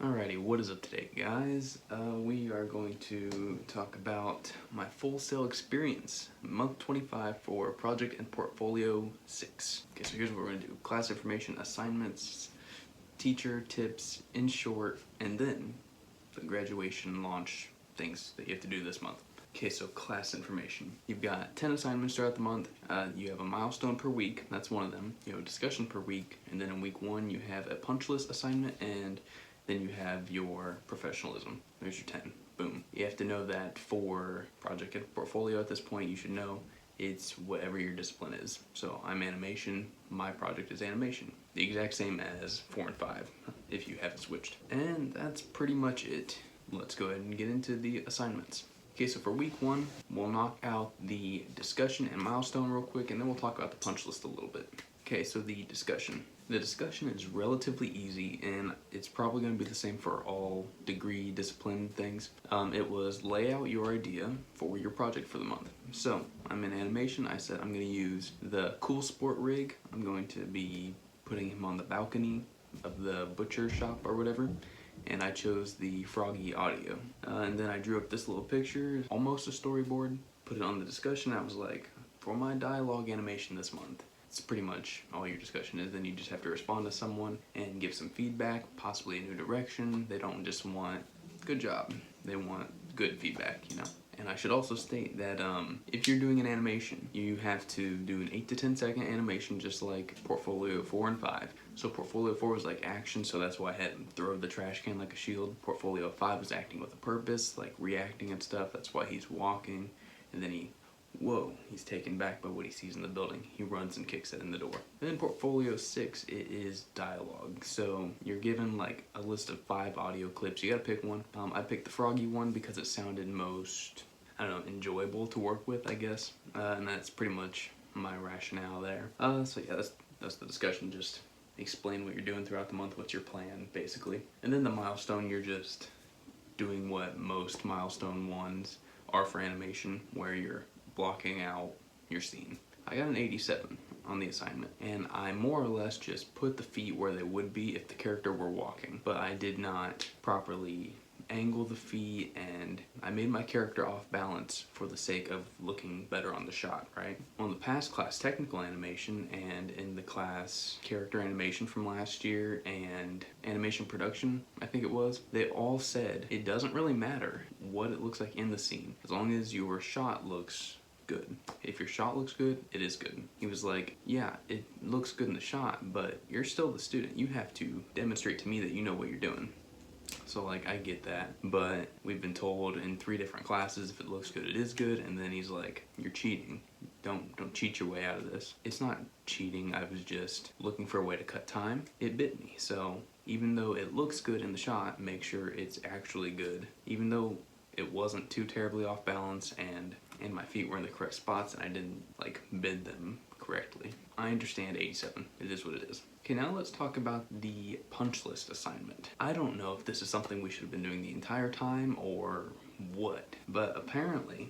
Alrighty, what is up today, guys? We are going to talk about my full sail experience, month 25 for project and portfolio 6. Okay, so here's what we're going to do. Class information, assignments, teacher tips, in short, and then the graduation launch things that you have to do this month. Okay, so class information. You've got 10 assignments throughout the month. You have a milestone per week, that's one of them. You have a discussion per week, and then in week 1 you have a punch list assignment, and then you have your professionalism. There's your 10. Boom. You have to know that for project and portfolio at this point, you should know it's whatever your discipline is. So I'm animation, my project is animation. The exact same as 4 and 5, if you haven't switched. And that's pretty much it. Let's go ahead and get into the assignments. Okay, so for week 1, we'll knock out the discussion and milestone real quick, and then we'll talk about the punch list a little bit. Okay, so the discussion. The discussion is relatively easy, and it's probably going to be the same for all degree discipline things. It was lay out your idea for your project for the month. So I'm in animation. I said I'm going to use the cool sport rig. I'm going to be putting him on the balcony of the butcher shop or whatever, and I chose the Froggy audio. And then I drew up this little picture, almost a storyboard, put it on the discussion. I was like, for my dialogue animation this month, it's pretty much all your discussion is. Then you just have to respond to someone and give some feedback, possibly a new direction. They don't just want good job, they want good feedback, you know. And I should also state that if you're doing an animation, you have to do an 8 to 10 second animation, just like portfolio 4 and 5. So portfolio 4 was like action, so that's why I had him throw the trash can like a shield. Portfolio 5 was acting with a purpose, like reacting and stuff. That's why he's walking, and then he's taken back by what he sees in the building. He runs and kicks it in the door. And then portfolio 6, it is dialogue. So you're given like a list of 5 audio clips. You gotta pick one. I picked the Froggy one because it sounded most, I don't know, enjoyable to work with, I guess. And that's pretty much my rationale there. So yeah, that's the discussion. Just explain what you're doing throughout the month, what's your plan, basically. And then the milestone, you're just doing what most milestone ones are for animation, where you're blocking out your scene. I got an 87 on the assignment, and I more or less just put the feet where they would be if the character were walking, but I did not properly angle the feet, and I made my character off balance for the sake of looking better on the shot, right? On the past class technical animation and in the class character animation from last year and animation production, I think it was, they all said it doesn't really matter what it looks like in the scene as long as your shot looks good. If your shot looks good, it is good. He was like, yeah, it looks good in the shot, but you're still the student. You have to demonstrate to me that you know what you're doing. So like, I get that, but we've been told in 3 different classes, if it looks good, it is good. And then he's like, you're cheating. Don't cheat your way out of this. It's not cheating. I was just looking for a way to cut time. It bit me. So even though it looks good in the shot, make sure it's actually good. Even though it wasn't too terribly off balance and my feet were in the correct spots and I didn't like bend them correctly. I understand 87. It is what it is. Okay, now let's talk about the punch list assignment. I don't know if this is something we should have been doing the entire time or what, but apparently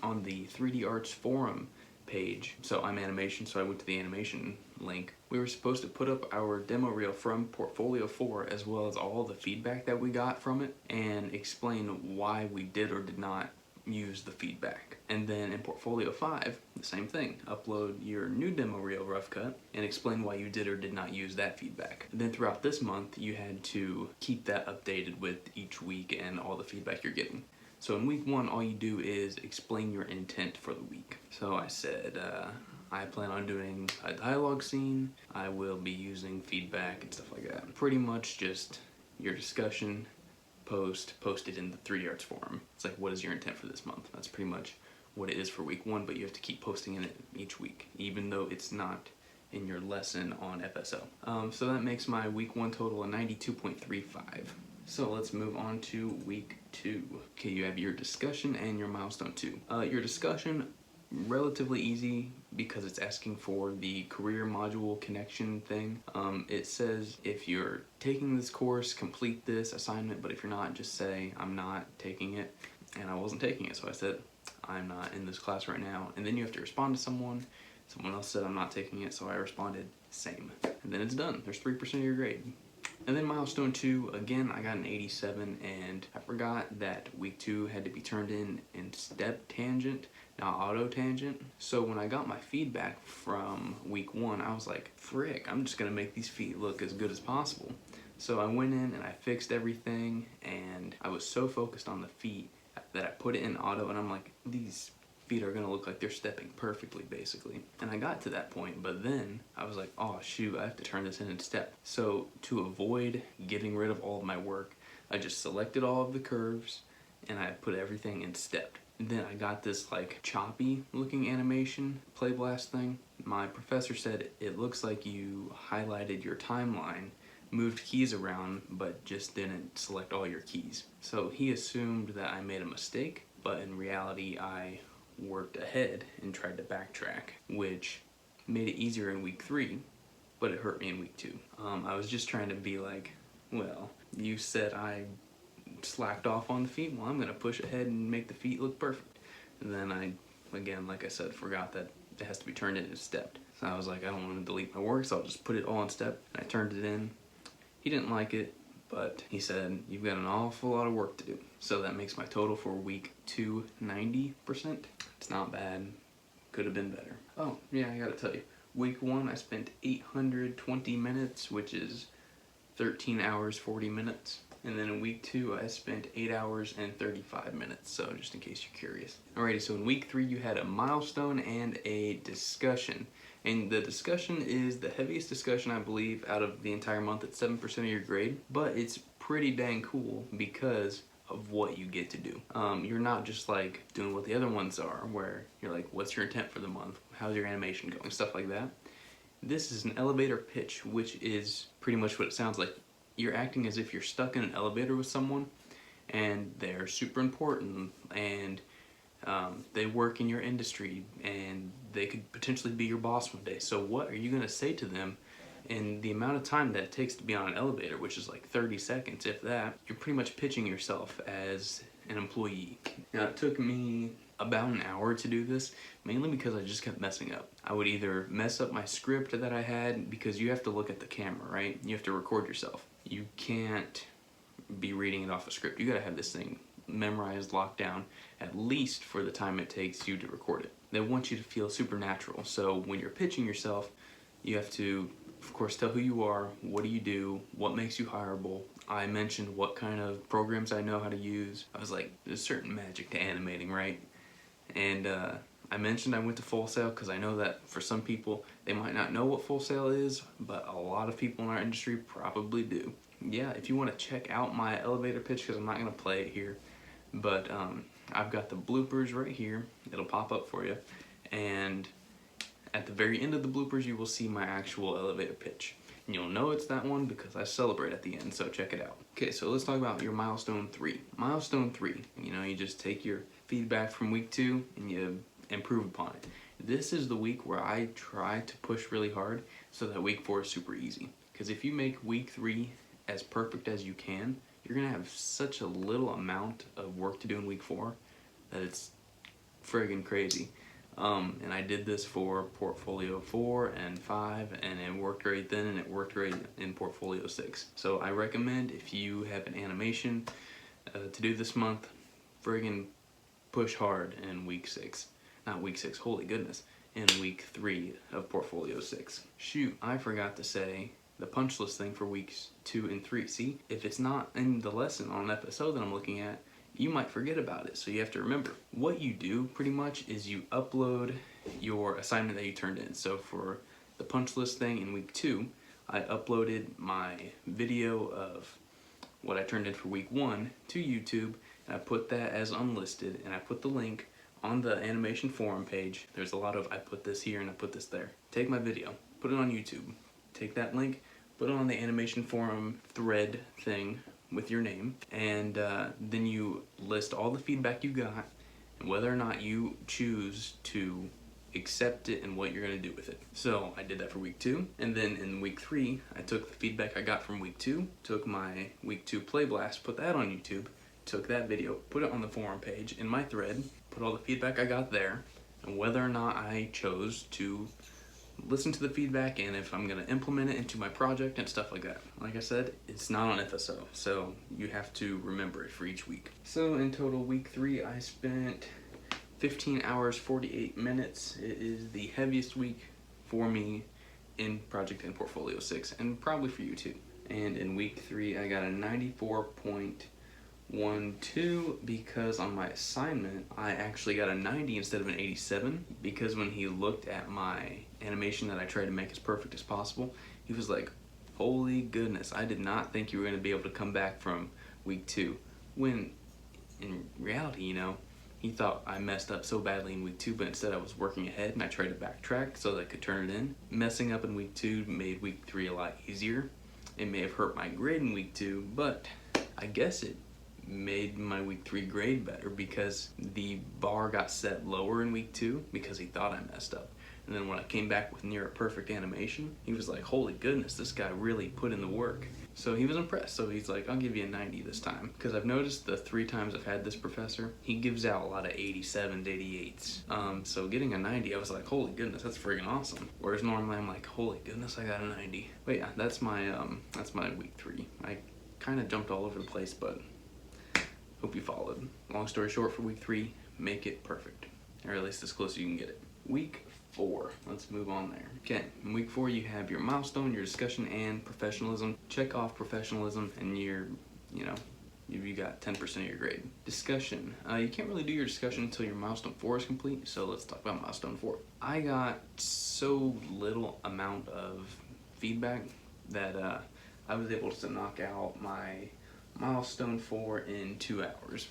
on the 3D Arts forum page, so I'm animation, so I went to the animation link, we were supposed to put up our demo reel from portfolio 4 as well as all the feedback that we got from it and explain why we did or did not use the feedback. And then in portfolio 5, the same thing. Upload your new demo reel rough cut and explain why you did or did not use that feedback. And then throughout this month, you had to keep that updated with each week and all the feedback you're getting. So in week 1, all you do is explain your intent for the week. So I said, I plan on doing a dialogue scene. I will be using feedback and stuff like that. Pretty much just your discussion, post it in the 3D Arts forum. It's like, what is your intent for this month? That's pretty much what it is for week 1, but you have to keep posting in it each week, even though it's not in your lesson on FSO. So that makes my week 1 total a 92.35. So let's move on to week 2. Okay, you have your discussion and your milestone 2. Your discussion, relatively easy because it's asking for the career module connection thing. It says if you're taking this course, complete this assignment, but if you're not, just say I'm not taking it. And I wasn't taking it, so I said I'm not in this class right now. And then you have to respond to someone. Someone else said I'm not taking it, so I responded same. And then it's done. There's 3% of your grade. And then milestone 2, again, I got an 87, and I forgot that week 2 had to be turned in step tangent, not auto tangent. So when I got my feedback from week 1, I was like, frick, I'm just gonna make these feet look as good as possible. So I went in and I fixed everything, and I was so focused on the feet that I put it in auto, and I'm like, these feet are gonna look like they're stepping perfectly, basically. And I got to that point, but then I was like, oh shoot, I have to turn this in step. So to avoid getting rid of all of my work, I just selected all of the curves and I put everything in step. And then I got this like choppy looking animation play blast thing. My professor said it looks like you highlighted your timeline, moved keys around, but just didn't select all your keys. So he assumed that I made a mistake, but in reality I worked ahead and tried to backtrack, which made it easier in week 3, but it hurt me in week 2. I was just trying to be like, well, you said I slacked off on the feet, well, I'm gonna push ahead and make the feet look perfect. And then I, again, like I said, forgot that it has to be turned in and stepped. So I was like, I don't want to delete my work, so I'll just put it all in step. And I turned it in. He didn't like it, but he said, you've got an awful lot of work to do. So that makes my total for week 2 90%. It's not bad. Could have been better. Oh, yeah, I gotta tell you. Week 1, I spent 820 minutes, which is 13 hours, 40 minutes. And then in week 2, I spent 8 hours and 35 minutes, so just in case you're curious. Alrighty, so in week 3, you had a milestone and a discussion. And the discussion is the heaviest discussion, I believe, out of the entire month. It's 7% of your grade, but it's pretty dang cool because of what you get to do. You're not just like doing what the other ones are, where you're like, what's your intent for the month? How's your animation going? Stuff like that. This is an elevator pitch, which is pretty much what it sounds like. You're acting as if you're stuck in an elevator with someone and they're super important and they work in your industry and they could potentially be your boss one day. So what are you gonna say to them in the amount of time that it takes to be on an elevator, which is like 30 seconds, if that? You're pretty much pitching yourself as an employee. Now, it took me about an hour to do this, mainly because I just kept messing up. I would either mess up my script that I had, because you have to look at the camera, right? You have to record yourself. You can't be reading it off a script. You gotta have this thing memorized, locked down, at least for the time it takes you to record it. They want you to feel supernatural. So when you're pitching yourself, you have to, of course, tell who you are, what do you do, what makes you hireable. I mentioned what kind of programs I know how to use. I was like, there's certain magic to animating, right? And I mentioned I went to Full Sail because I know that for some people, they might not know what Full Sail is, but a lot of people in our industry probably do. Yeah, if you want to check out my elevator pitch, because I'm not going to play it here, but I've got the bloopers right here. It'll pop up for you. And at the very end of the bloopers, you will see my actual elevator pitch. And you'll know it's that one because I celebrate at the end, so check it out. Okay, so let's talk about your milestone 3. Milestone 3, you just take your feedback from week 2 and you improve upon it. This is the week where I try to push really hard so that week 4 is super easy. Because if you make week 3 as perfect as you can, you're gonna have such a little amount of work to do in week 4 that it's friggin' crazy. And I did this for Portfolio 4 and 5, and it worked great then, and it worked great in Portfolio 6. So I recommend, if you have an animation to do this month, friggin' push hard in week 6. Not week 6, holy goodness, in week 3 of Portfolio 6. Shoot, I forgot to say the punch list thing for weeks 2 and 3. See, if it's not in the lesson on an episode that I'm looking at, you might forget about it, so you have to remember. What you do, pretty much, is you upload your assignment that you turned in. So for the punch list thing in week 2, I uploaded my video of what I turned in for week 1 to YouTube, and I put that as unlisted, and I put the link on the animation forum page. There's a lot of, I put this here and I put this there. Take my video, put it on YouTube, take that link, put it on the animation forum thread thing with your name, and then you list all the feedback you got and whether or not you choose to accept it and what you're going to do with it. So I did that for week 2, and then in week 3 I took the feedback I got from week 2, took my week 2 play blast, put that on YouTube, took that video, put it on the forum page in my thread, put all the feedback I got there, and whether or not I chose to listen to the feedback and if I'm gonna implement it into my project and stuff like that. Like I said, it's not on FSO, so you have to remember it for each week. So in total, week 3, I spent 15 hours, 48 minutes. It is the heaviest week for me in Project and Portfolio 6, and probably for you too. And in week 3, I got a 94.12 because on my assignment, I actually got a 90 instead of an 87, because when he looked at my animation that I tried to make as perfect as possible, he was like, holy goodness, I did not think you were going to be able to come back from week 2. When in reality, you know, he thought I messed up so badly in week 2, but instead I was working ahead and I tried to backtrack so that I could turn it in. Messing up in week 2 made week 3 a lot easier. It may have hurt my grade in week 2, but I guess it made my week 3 grade better because the bar got set lower in week 2 because he thought I messed up. And then when I came back with near a perfect animation, he was like, holy goodness, this guy really put in the work. So he was impressed. So he's like, I'll give you a 90 this time. Because I've noticed the 3 times I've had this professor, he gives out a lot of 87s, 88s. So getting a 90, I was like, holy goodness, that's freaking awesome. Whereas normally I'm like, holy goodness, I got a 90. But yeah, that's my week 3. I kind of jumped all over the place, but hope you followed. Long story short, for week 3, make it perfect. Or at least as close as you can get it. Week 4, let's move on there. Okay, in week 4 you have your milestone, your discussion, and professionalism. Check off professionalism and you got 10% of your grade. Discussion, you can't really do your discussion until your milestone 4 is complete, so let's talk about milestone 4. I got so little amount of feedback that I was able to knock out my milestone 4 in 2 hours.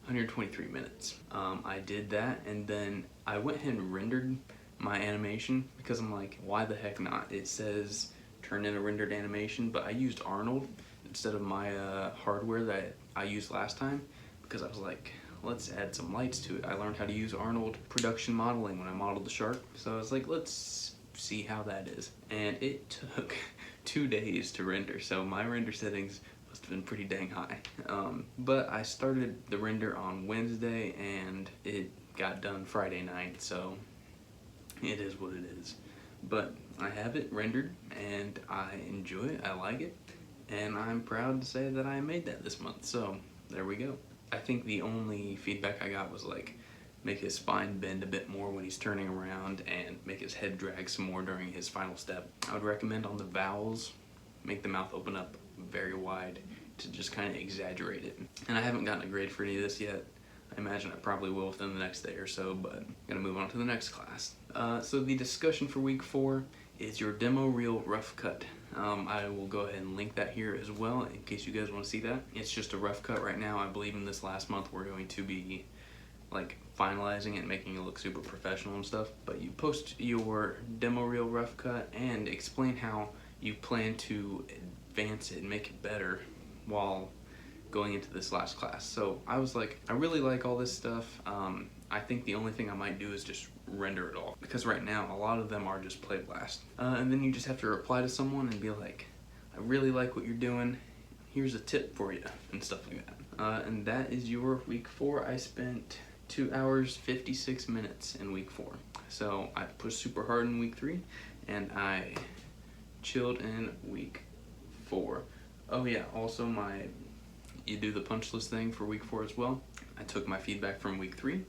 123 minutes. I did that, and then I went ahead and rendered my animation because I'm like, why the heck not? It says turn in a rendered animation, but I used Arnold instead of my hardware that I used last time because I was like, let's add some lights to it. I learned how to use Arnold production modeling when I modeled the shark, so I was like, let's see how that is. And it took 2 days to render, so my render settings must have been pretty dang high. But I started the render on Wednesday and it got done Friday night, so it is what it is. But I have it rendered and I enjoy it, I like it, and I'm proud to say that I made that this month, so there we go. I think the only feedback I got was like, make his spine bend a bit more when he's turning around and make his head drag some more during his final step. I would recommend on the vowels, make the mouth open up very wide to just kind of exaggerate it. And I haven't gotten a grade for any of this yet. I imagine I probably will within the next day or so, but I'm gonna move on to the next class. So the discussion for week 4 is your demo reel rough cut. I will go ahead and link that here as well in case you guys want to see that. It's just a rough cut right now. I believe in this last month we're going to be like finalizing it and making it look super professional and stuff. But you post your demo reel rough cut and explain how you plan to advance it and make it better while going into this last class. So I was like, I really like all this stuff. I think the only thing I might do is just render it all, because right now a lot of them are just play blast. And then you just have to reply to someone and be like, I really like what you're doing, here's a tip for you, and stuff like that. And that is your week 4. I spent 2 hours 56 minutes in week 4. So I pushed super hard in week 3 and I chilled in week 4. Oh yeah, also you do the punch list thing for week 4 as well. I took my feedback from week 3,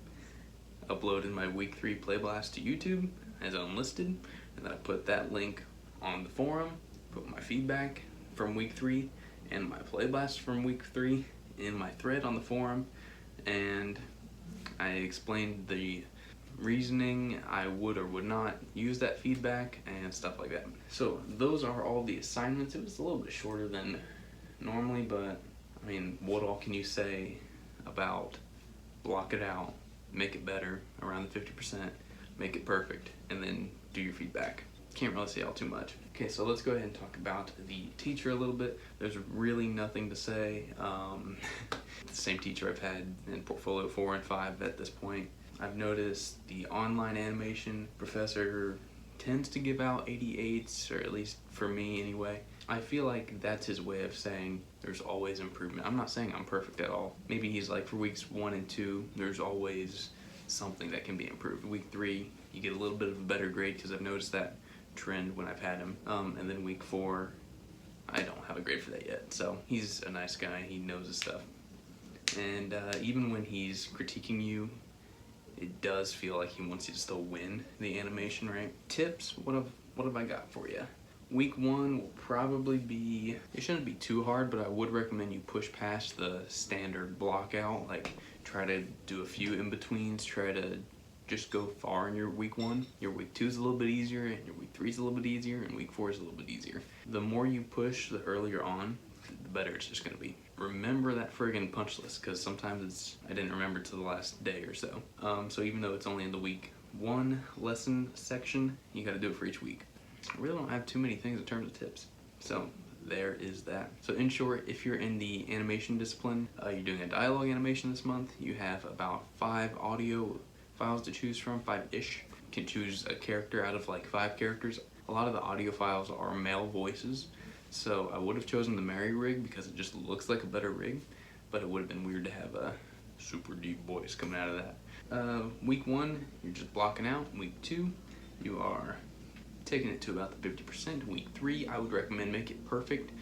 uploaded my week 3 play blast to YouTube as unlisted, and then I put that link on the forum, put my feedback from week 3 and my play blast from week 3 in my thread on the forum, and I explained the reasoning I would or would not use that feedback and stuff like that. So those are all the assignments. It was a little bit shorter than normally, but I mean, what all can you say about block it out, make it better around the 50%, make it perfect, and then do your feedback. Can't really say all too much. Okay, so let's go ahead and talk about the teacher a little bit. There's really nothing to say. The same teacher I've had in Portfolio 4 and 5 at this point. I've noticed the online animation professor tends to give out 88s, or at least for me anyway. I feel like that's his way of saying there's always improvement. I'm not saying I'm perfect at all. Maybe he's like, for weeks 1 and 2, there's always something that can be improved. Week 3, you get a little bit of a better grade, because I've noticed that trend when I've had him. And then week 4, I don't have a grade for that yet. So he's a nice guy, he knows his stuff. And even when he's critiquing you, it does feel like he wants you to still win the animation, right? Tips, what have I got for you? Week 1 will probably be, it shouldn't be too hard, but I would recommend you push past the standard block out, like try to do a few in-betweens, try to just go far in your week 1. Your week 2 is a little bit easier, and your week 3 is a little bit easier, and week 4 is a little bit easier. The more you push, the earlier on, the better it's just gonna be. Remember that friggin' punch list, because sometimes I didn't remember till the last day or so. So even though it's only in the week 1 lesson section, you gotta do it for each week. I really don't have too many things in terms of tips. So there is that. So in short, if you're in the animation discipline, you're doing a dialogue animation this month, you have about 5 audio files to choose from, 5-ish. You can choose a character out of like 5 characters. A lot of the audio files are male voices, so I would have chosen the Mary rig because it just looks like a better rig, but it would have been weird to have a super deep voice coming out of that. Week 1, you're just blocking out. Week 2, you are taking it to about the 50%. Week 3, I would recommend make it perfect.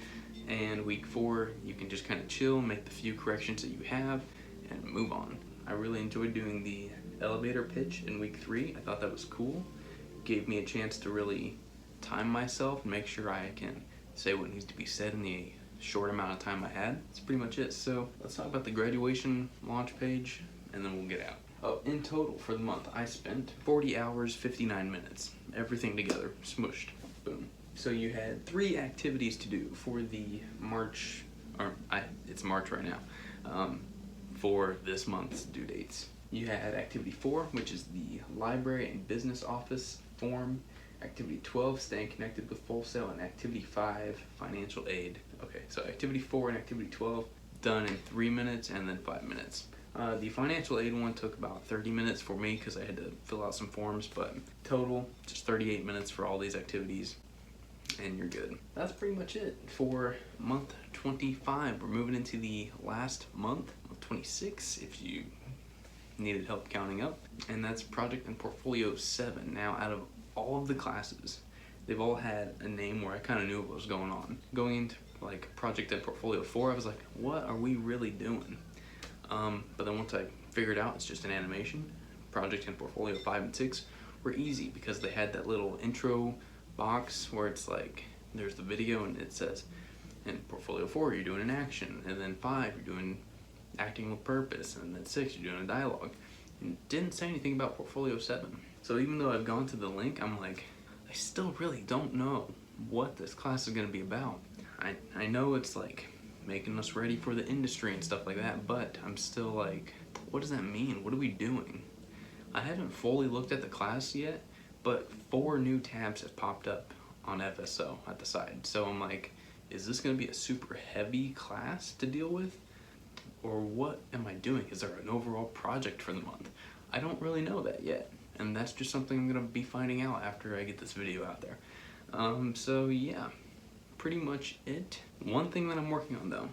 And week 4, you can just kind of chill, make the few corrections that you have, and move on. I really enjoyed doing the elevator pitch in week 3. I thought that was cool. Gave me a chance to really time myself and make sure I can say what needs to be said in the short amount of time I had. That's pretty much it. So let's talk about the graduation launch page, and then we'll get out. Oh, in total for the month, I spent 40 hours, 59 minutes. Everything together, smushed, boom. So you had 3 activities to do for the March, it's March right now, for this month's due dates. You had activity 4, which is the library and business office form. Activity 12, staying connected with Full Sail, and activity 5, financial aid. Okay, so activity 4 and activity 12 done in 3 minutes and then 5 minutes. The financial aid one took about 30 minutes for me because I had to fill out some forms, but total, just 38 minutes for all these activities, and you're good. That's pretty much it for month 25. We're moving into the last month, month 26, if you needed help counting up, and that's project and portfolio 7. Now, out of all of the classes, they've all had a name where I kind of knew what was going on. Going into like project and portfolio 4, I was like, what are we really doing? But then once I figured out it's just an animation, project and portfolio 5 and 6 were easy because they had that little intro box where it's like, there's the video and it says, in portfolio 4 you're doing an action, and then 5 you're doing acting with purpose, and then 6 you're doing a dialogue. And it didn't say anything about portfolio 7. So even though I've gone to the link, I'm like, I still really don't know what this class is going to be about. I know it's like making us ready for the industry and stuff like that, but I'm still like, what does that mean? What are we doing? I haven't fully looked at the class yet, but 4 new tabs have popped up on FSO at the side. So I'm like, is this going to be a super heavy class to deal with? Or what am I doing? Is there an overall project for the month? I don't really know that yet, and that's just something I'm going to be finding out after I get this video out there. So yeah, pretty much it. One thing that I'm working on though,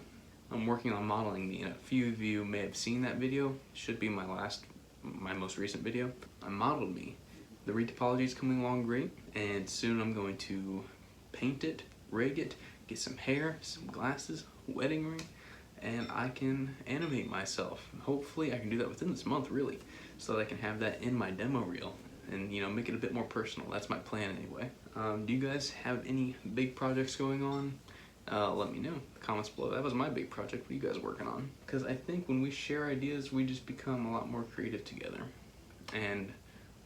I'm working on modeling me, and a few of you may have seen that video. It should be my most recent video. I modeled me. The retopology is coming along great, and soon I'm going to paint it, rig it, get some hair, some glasses, wedding ring, and I can animate myself. Hopefully I can do that within this month, really, so that I can have that in my demo reel and, you know, make it a bit more personal. That's my plan anyway. Do you guys have any big projects going on? Let me know in the comments below. That was my big project. What are you guys working on? Because I think when we share ideas, we just become a lot more creative together. And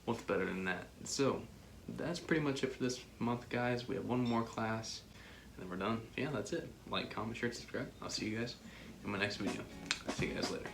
what's better than that? So that's pretty much it for this month, guys. We have one more class, and then we're done. Yeah, that's it. Like, comment, share, subscribe. I'll see you guys in my next video. I'll see you guys later.